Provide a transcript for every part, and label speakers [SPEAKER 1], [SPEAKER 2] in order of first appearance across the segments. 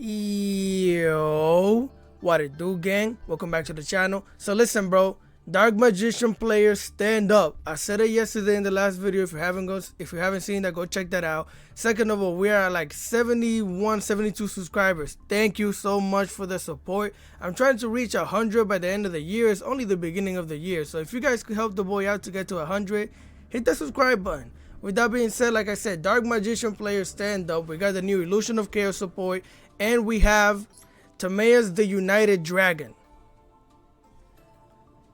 [SPEAKER 1] Yo, what it do, gang? Welcome back to the channel. So listen, bro, Dark Magician players, stand up. I said it yesterday in the last video. If you haven't seen that, go check that out. Second of all, we are at like 71 72 subscribers. Thank you so much for the support. I'm trying to reach 100 by the end of the year. It's only the beginning of the year, so if you guys could help the boy out to get to 100, hit the subscribe button. With that being said, like I said, Dark Magician players, stand up. We got the new Illusion of Chaos support, and we have Timaeus the United Dragon.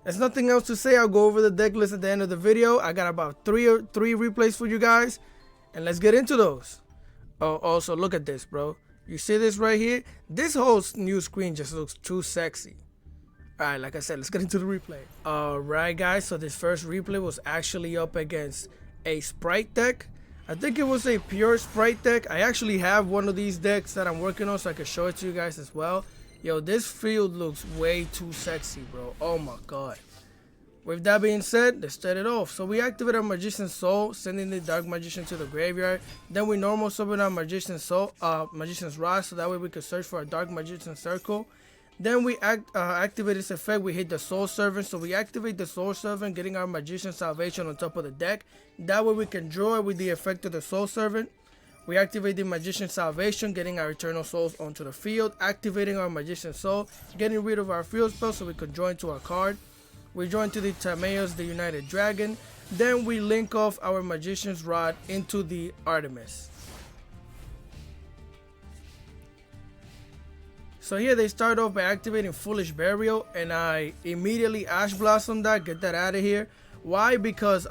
[SPEAKER 1] There's nothing else to say. I'll go over the deck list at the end of the video. I got about three replays for you guys, and let's get into those. Oh, also look at this, bro. You see this right here? This whole new screen just looks too sexy. Alright, like I said, let's get into the replay. Alright, guys, so this first replay was actually up against a Spright deck. I think it was a pure Spright deck. I actually have one of these decks that I'm working on, so I can show it to you guys as well. Yo, this field looks way too sexy, bro. Oh my god. With that being said, let's start it off. So we activate our Magician's Soul, sending the Dark Magician to the graveyard. Then we normal summon our Magician's Soul, Magician's Rod, so that way we can search for a Dark Magician Circle. Then we activate this effect. We hit the Soul Servant, so we activate the Soul Servant, getting our Magician Salvation on top of the deck. That way we can draw it with the effect of the Soul Servant. We activate the Magician Salvation, getting our Eternal Souls onto the field, activating our Magician Soul, getting rid of our field spell so we can draw into our card. We draw into the Timaeus the United Dragon. Then we link off our Magician's Rod into the Artemis. So here they start off by activating Foolish Burial, and I immediately Ash Blossom that, get that out of here. Why? Because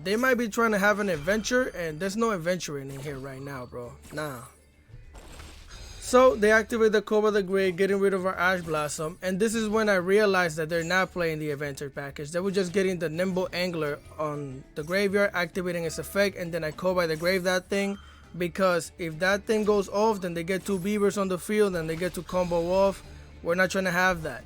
[SPEAKER 1] they might be trying to have an adventure, and there's no adventure in here right now, bro. Nah. So they activate the Cobra the Great, getting rid of our Ash Blossom, and this is when I realized that they're not playing the adventure package. They were just getting the Nimble Angler on the graveyard, activating its effect, and then I Cobra the Grave that thing, because if that thing goes off, then they get two beavers on the field and they get to combo off. We're not trying to have that.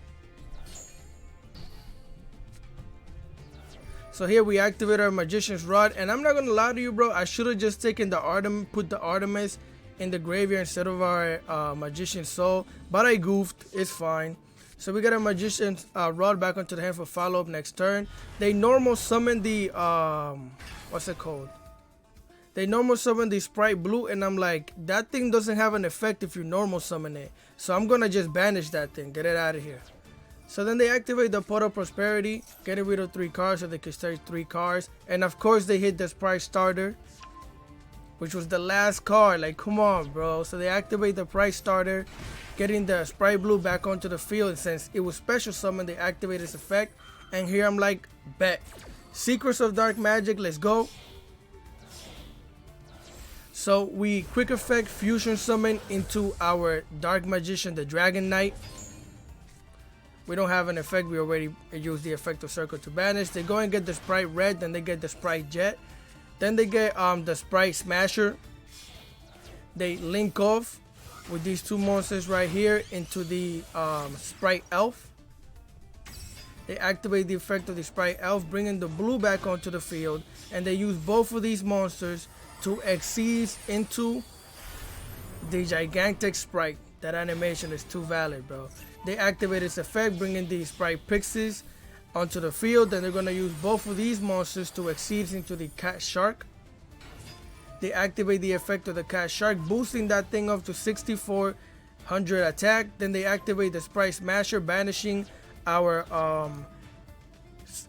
[SPEAKER 1] So here we activate our Magician's Rod, and I'm not gonna lie to you, bro, I should have just taken the put the Artemis in the graveyard instead of our Magician's Soul, but I goofed. It's fine. So we got our Magician's Rod back onto the hand for follow-up next turn. They normal summon the what's it called? They normal summon the Spright Blue, and I'm like, that thing doesn't have an effect if you normal summon it, so I'm gonna just banish that thing, get it out of here. So then they activate the Pot of Prosperity, getting rid of 3 cards so they can search 3 cards. And of course they hit the Spright Starter, which was the last card. Like, come on, bro. So they activate the Spright Starter, getting the Spright Blue back onto the field. And since it was special summon, they activate its effect. And here I'm like, bet. Secrets of Dark Magic, let's go. So we quick effect fusion summon into our Dark Magician, the Dragon Knight. We don't have an effect, we already used the effect of Circle to banish. They go and get the Spright Red, then they get the Spright Jet. Then they get the Spright Smasher. They link off with these 2 monsters right here into the Spright Elf. They activate the effect of the Spright Elf, bringing the blue back onto the field. And they use both of these monsters to exceed into the gigantic Spright. That animation is too valid, bro. They activate its effect, bringing the Spright Pixies onto the field. Then they're going to use both of these monsters to exceed into the Cat Shark. They activate the effect of the Cat Shark, boosting that thing up to 6400 attack. Then they activate the Spright Smasher, banishing our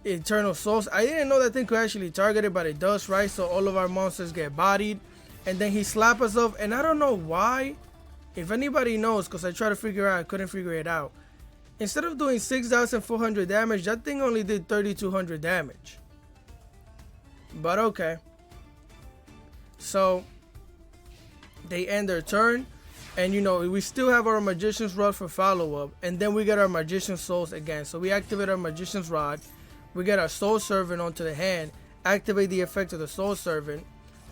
[SPEAKER 1] Eternal Souls. I didn't know that thing could actually target it, but it does, right? So all of our monsters get bodied. And then he slaps us off, and I don't know why. If anybody knows, because I tried to figure out, I couldn't figure it out. Instead of doing 6,400 damage, that thing only did 3,200 damage. But okay. So they end their turn, and you know, we still have our Magician's Rod for follow-up, and then we get our Magician's Souls again. So we activate our Magician's Rod, we get our Soul Servant onto the hand, activate the effect of the Soul Servant.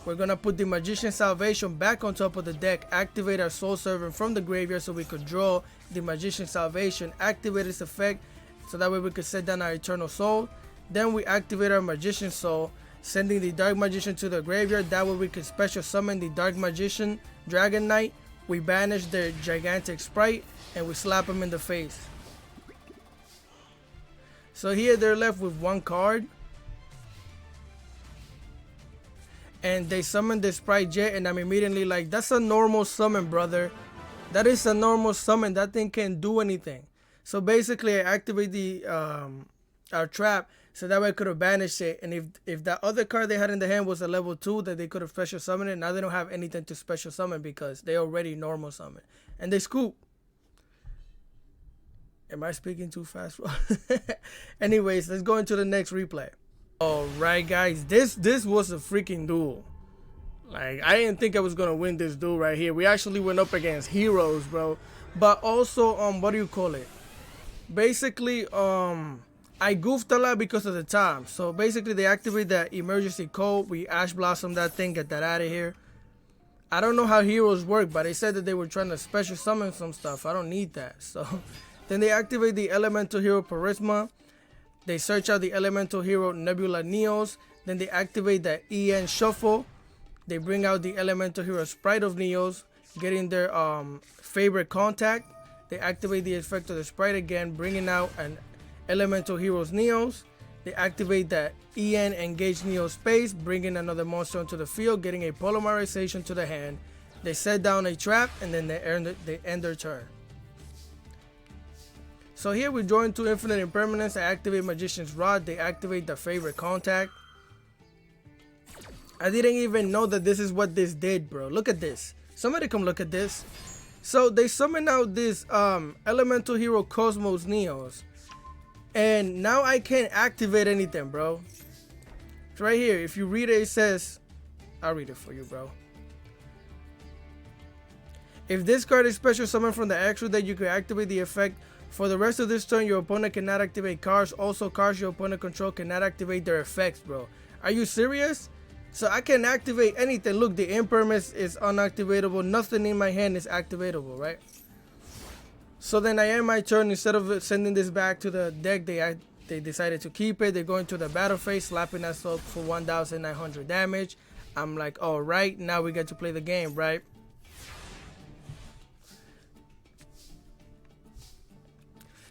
[SPEAKER 1] We're gonna put the Magician Salvation back on top of the deck, activate our Soul Servant from the graveyard so we could draw the Magician Salvation, activate its effect so that way we could set down our Eternal Soul. Then we activate our Magician Soul, sending the Dark Magician to the graveyard. That way we can special summon the Dark Magician Dragon Knight we banish their gigantic Spright, and we slap them in the face. So here they're left with one card. And they summon the Spright Jet, and I'm immediately like, that's a normal summon, brother. That is a normal summon. That thing can't do anything. So basically, I activate the our trap, so that way I could have banished it. And if that other card they had in the hand was a level 2, that they could have special summoned it. Now they don't have anything to special summon because they already normal summon. And they scoop. Am I speaking too fast? Anyways, let's go into the next replay. Alright guys, this was a freaking duel. Like, I didn't think I was gonna win this duel right here. We actually went up against heroes, bro. But also, what do you call it? Basically, I goofed a lot because of the time. So basically, they activate that emergency code. We Ash Blossom that thing, get that out of here. I don't know how heroes work, but they said that they were trying to special summon some stuff. I don't need that. So then they activate the elemental hero Charisma. They search out the elemental hero Nebula Neos. Then they activate the EN Shuffle. They bring out the elemental hero Spright of Neos, getting their favorite contact. They activate the effect of the Spright again, bringing out an elemental hero's Neos. They activate the EN Engage Neo Space, bringing another monster onto the field, getting a polymerization to the hand. They set down a trap, and then they end their turn. So here we join 2 infinite impermanence. I activate Magician's Rod. They activate the favorite contact. I didn't even know that this is what this did, bro. Look at this. Somebody come look at this. So they summon out this elemental hero Cosmos Neos. And now I can't activate anything, bro. It's right here. If you read it, it says, I'll read it for you, bro. If this card is special summoned from the extra deck, you can activate the effect. For the rest of this turn, your opponent cannot activate cards. Also, cards your opponent control cannot activate their effects, bro. Are you serious? So I can activate anything. Look, the impermanence is unactivatable. Nothing in my hand is activatable, right? So then I end my turn. Instead of sending this back to the deck, they decided to keep it. They go into the battle phase, slapping us up for 1,900 damage. I'm like, all right, now we get to play the game, right?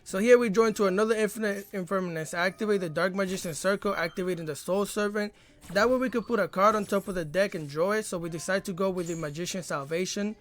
[SPEAKER 1] So here we join to another infinite impermanence. Activate the Dark Magician Circle, activating the Soul Servant. That way we could put a card on top of the deck and draw it. So we decide to go with the Magician Salvation.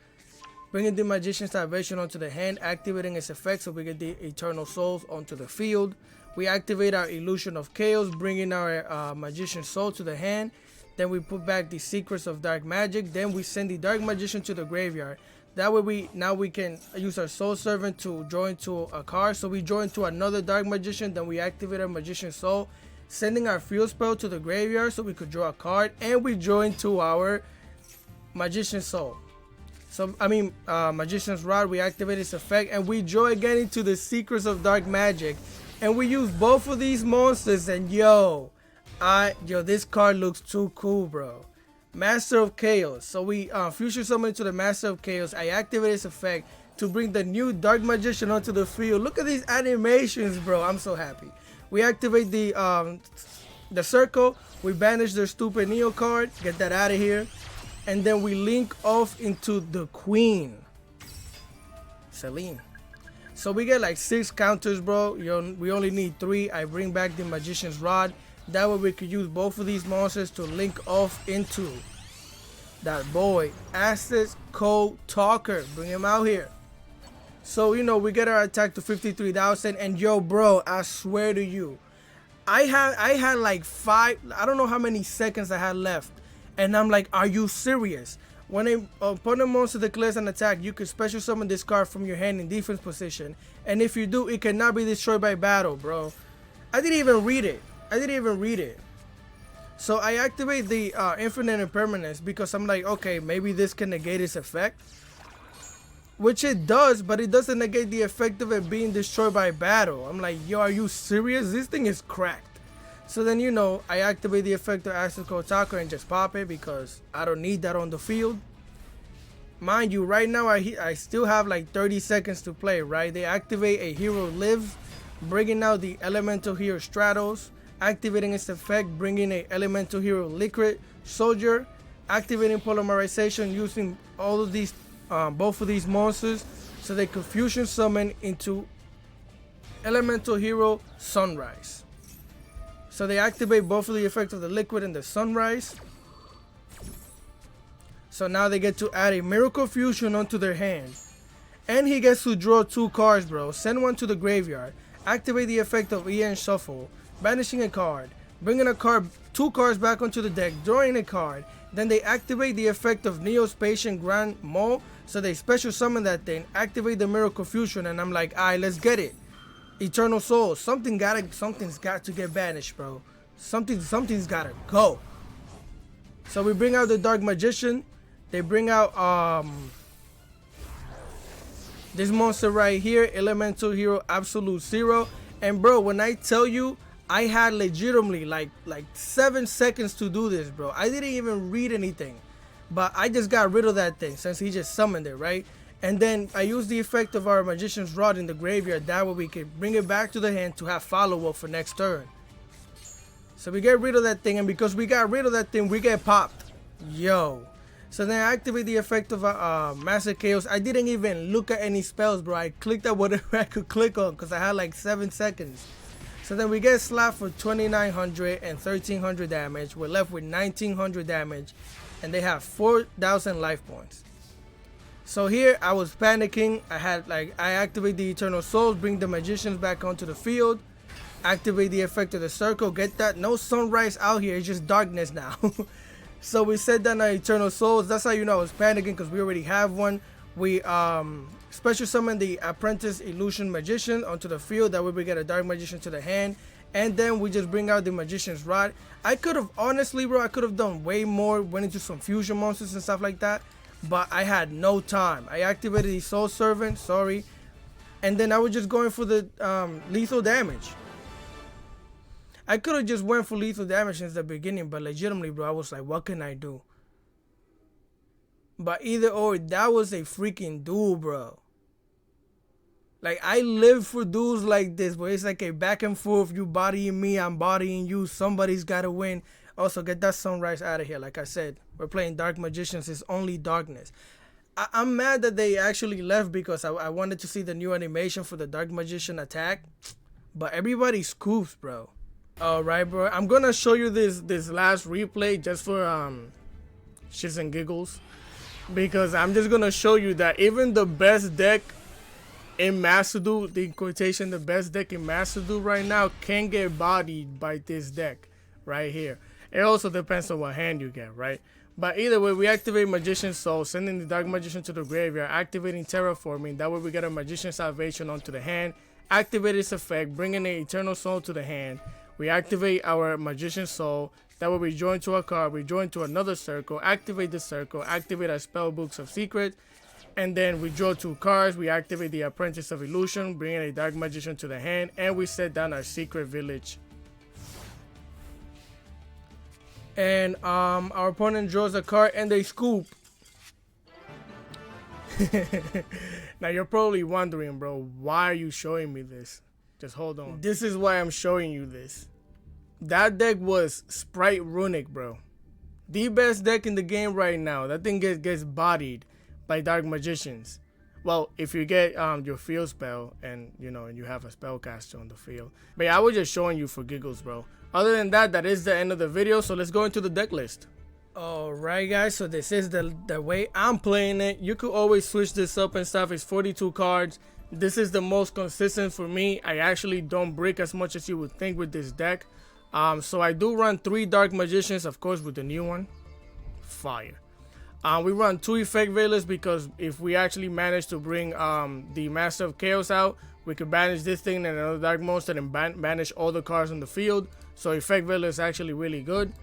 [SPEAKER 1] Bringing the Magician Salvation onto the hand, activating its effect so we get the Eternal Souls onto the field. We activate our Illusion of Chaos, bringing our Magician Soul to the hand. Then we put back the Secrets of Dark Magic. Then we send the Dark Magician to the graveyard. That way we can use our Soul Servant to draw into a card. So we draw into another Dark Magician. Then we activate our Magician Soul, sending our Field Spell to the graveyard so we could draw a card. And we draw into our Magician Soul. So Magician's Rod. We activate its effect, and we draw again into the Secrets of Dark Magic. And we use both of these monsters. And yo, this card looks too cool, bro. Master of Chaos. So we future summon to the Master of Chaos. I activate its effect to bring the new Dark Magician onto the field. Look at these animations, bro. I'm so happy. We activate the circle. We banish their stupid Neo card. Get that out of here. And then we link off into the Queen, Celine. So we get like 6 counters, bro. We only need 3. I bring back the Magician's Rod. That way we could use both of these monsters to link off into that boy, Access Code Talker. Bring him out here. So, we get our attack to 53,000. And yo, bro, I swear to you, I had like 5, I don't know how many seconds I had left. And I'm like, are you serious? When an opponent monster declares an attack, you can special summon this card from your hand in defense position. And if you do, it cannot be destroyed by battle, bro. I didn't even read it. So I activate the infinite impermanence because I'm like, okay, maybe this can negate its effect. Which it does, but it doesn't negate the effect of it being destroyed by battle. I'm like, yo, are you serious? This thing is cracked. So then, I activate the effect of Access Code Talker and just pop it because I don't need that on the field. Mind you, right now I still have like 30 seconds to play, right? They activate a Hero Lives, bringing out the Elemental Hero Stratos, activating its effect, bringing a Elemental Hero Liquid Soldier, activating Polymerization, using all of these both of these monsters so they could fusion summon into Elemental Hero Sunrise. So they activate both of the effect of the Liquid and the Sunrise. So now they get to add a Miracle Fusion onto their hand. And he gets to draw 2 cards, bro. Send one to the graveyard. Activate the effect of EN Shuffle. Banishing a card. Bringing a card, 2 cards back onto the deck. Drawing a card. Then they activate the effect of Neospatian Grand Mole. So they special summon that thing. Activate the Miracle Fusion. And I'm like, alright, let's get it. Eternal Soul. Something's got to get banished, bro. Something's gotta go. So we bring out the Dark Magician. They bring out this monster right here, Elemental Hero Absolute Zero. And bro, when I tell you, I had legitimately like 7 seconds to do this, bro. I didn't even read anything, but I just got rid of that thing since he just summoned it, right? And then I used the effect of our Magician's Rod in the graveyard. That way we can bring it back to the hand to have follow-up for next turn. So we get rid of that thing, and because we got rid of that thing, we get popped. Yo. So then I activate the effect of Master Chaos. I didn't even look at any spells, bro. I clicked at whatever I could click on because I had like 7 seconds. So then we get slapped for 2,900 and 1,300 damage. We're left with 1,900 damage, and they have 4,000 life points. So here I was panicking. I activate the Eternal Souls, bring the Magicians back onto the field, activate the effect of the circle. Get that? No Sunrise out here. It's just darkness now. So we set down our Eternal Souls. That's how you know I was panicking, because we already have one. We special summon the Apprentice Illusion Magician onto the field. That way we get a Dark Magician to the hand. And then we just bring out the Magician's Rod. I could have, honestly, bro, I could have done way more. Went into some fusion monsters and stuff like that. But I had no time. I activated the Soul Servant, sorry. And then I was just going for the lethal damage. I could have just went for lethal damage since the beginning, but legitimately, bro, I was like, what can I do? But either or, that was a freaking duel, bro. Like, I live for duels like this, but it's like a back and forth. You bodying me, I'm bodying you. Somebody's got to win. Also, get that Sunrise out of here. Like I said, we're playing Dark Magicians. It's only darkness. I'm mad that they actually left, because I wanted to see the new animation for the Dark Magician attack. But everybody scoops, bro. Alright, bro. I'm gonna show you this last replay just for shits and giggles, because I'm just gonna show you that even the best deck in Master Duel, the quotation, the best deck in Master Duel right now can get bodied by this deck right here. It also depends on what hand you get, right? But either way, we activate Magician's Soul, sending the Dark Magician to the graveyard, activating Terraforming. That way we get a Magician Salvation onto the hand, activate its effect, bringing the Eternal Soul to the hand. We activate our Magician's Soul. That way we join to a card, we join to another circle, activate the circle, activate our spell books of secret, and then we draw 2 cards. We activate the Apprentice of Illusion, bringing a Dark Magician to the hand, and we set down our Secret Village. And our opponent draws a card and they scoop. Now you're probably wondering, bro, why are you showing me this? Just hold on. This is why I'm showing you this. That deck was Spright Runic, bro. The best deck in the game right now. That thing gets bodied by Dark Magicians. Well, if you get your field spell and you have a spellcaster on the field. But yeah, I was just showing you for giggles, bro. Other than that, that is the end of the video. So let's go into the deck list. Alright guys, so this is the way I'm playing it. You could always switch this up and stuff. It's 42 cards. This is the most consistent for me. I actually don't break as much as you would think with this deck. So I do run 3 Dark Magicians, of course, with the new one. Fire. We run 2 Effect Veilers, because if we actually manage to bring the Master of Chaos out, we could banish this thing and another Dark Monster and banish all the cards on the field. So Effect Veiler is actually really good.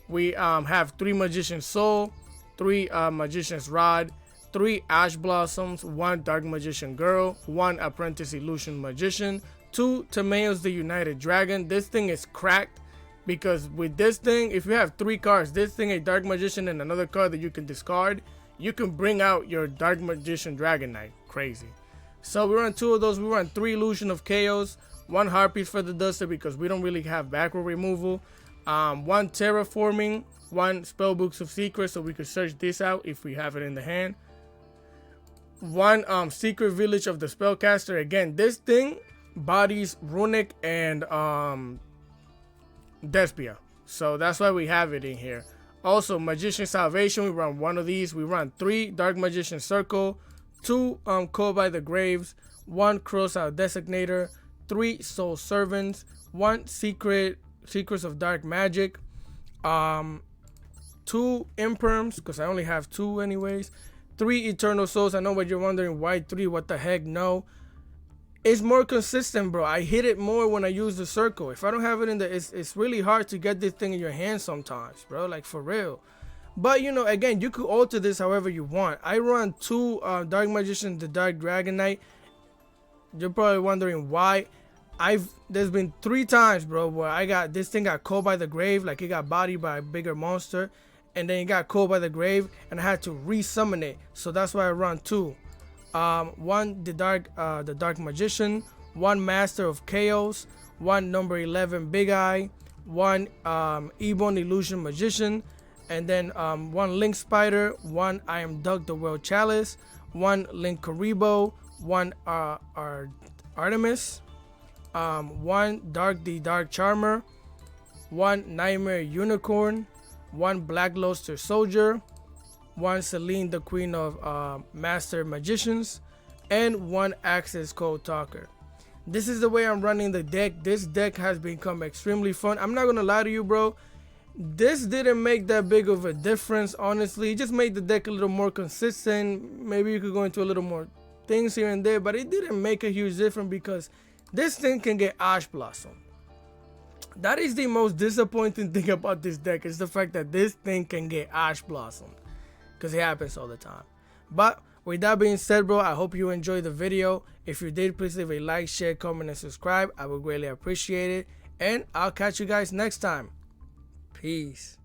[SPEAKER 1] We have 3 Magician's Soul, 3 Magician's Rod, 3 Ash Blossoms, 1 Dark Magician Girl, 1 Apprentice Illusion Magician, 2 Timaeus the United Dragon. This thing is cracked, because with this thing, if you have 3 cards, this thing, a Dark Magician, and another card that you can discard, you can bring out your Dark Magician Dragon Knight. Crazy. So we run 2 of those. We run 3 Illusion of Chaos, 1 Harpies for the Duster, because we don't really have backward removal, 1 Terraforming, 1 Spellbooks of Secrets, so we could search this out if we have it in the hand. one secret village of the spellcaster. Again, this thing bodies Runic and Despia, so that's why we have it in here. Also, Magician Salvation, we run one of these. We run 3 Dark Magician Circle, 2 Call by the Graves, 1 Cross Out Designator, 3 Soul Servants, 1 Secrets of Dark Magic, 2 Imperms, because I only have 2 anyways, 3 Eternal Souls. I know what you're wondering, why 3? What the heck? No. It's more consistent, bro. I hit it more when I use the circle. If I don't have it in the, it's really hard to get this thing in your hand sometimes, bro. Like, for real. But, you know, again, you could alter this however you want. I run 2 Dark Magician, the Dark Dragon Knight. You're probably wondering why. There's been 3 times, bro, where I got this thing got called by the grave, like it got bodied by a bigger monster, and then it got called by the grave, and I had to resummon it. So that's why I run 2. 1 the Dark Magician, 1 Master of Chaos, 1 number 11 Big Eye, 1 Ebon Illusion Magician, and then 1 Link Spider, 1 I Am Duck the World Chalice, 1 Link Karibo, 1 Artemis, 1 Dark the Dark Charmer, 1 Nightmare Unicorn, 1 Black Luster Soldier, 1 Celine the Queen of Master Magicians, and 1 Access Code Talker. This is the way I'm running the deck. This deck has become extremely fun. I'm not gonna lie to you, bro. This didn't make that big of a difference, honestly. It just made the deck a little more consistent. Maybe you could go into a little more things here and there, but it didn't make a huge difference because this thing can get Ash Blossom. That is the most disappointing thing about this deck, is the fact that this thing can get Ash Blossom, because it happens all the time. But with that being said, bro, I hope you enjoyed the video. If you did, please leave a like, share, comment, and subscribe. I would greatly appreciate it. And I'll catch you guys next time. Peace.